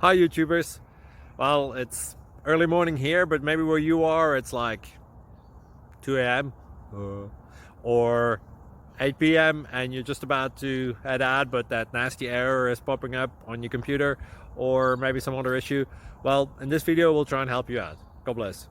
Hi YouTubers. Well, it's early morning here, but maybe where you are it's like 2 a.m. Or 8 p.m. and you're just about to head out, but that nasty error is popping up on your computer, or maybe some other issue. Well, in this video we'll try and help you out. God bless.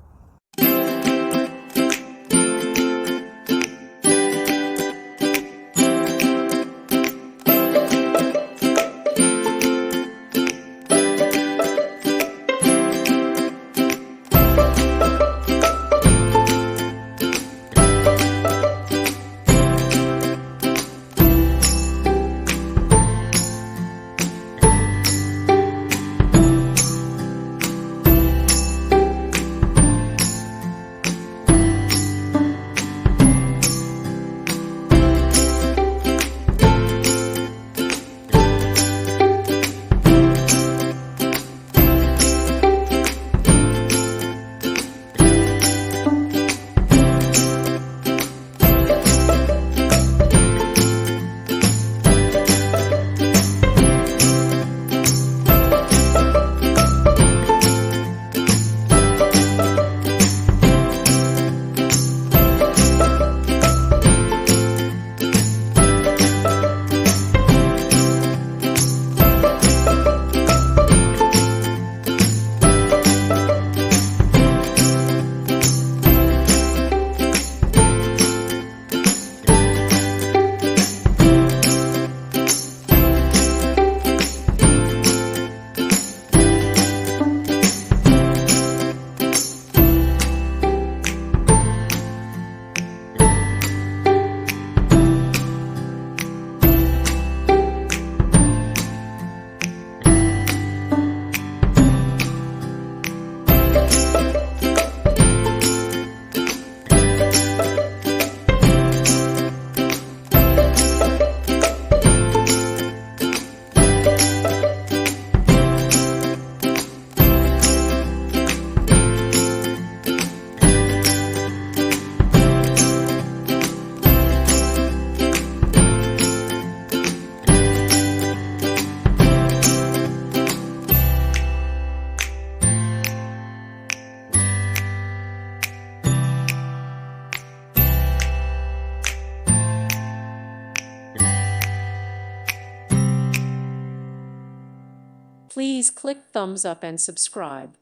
Please click thumbs up and subscribe.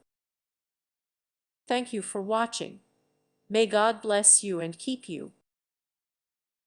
Thank you for watching. May God bless you and keep you.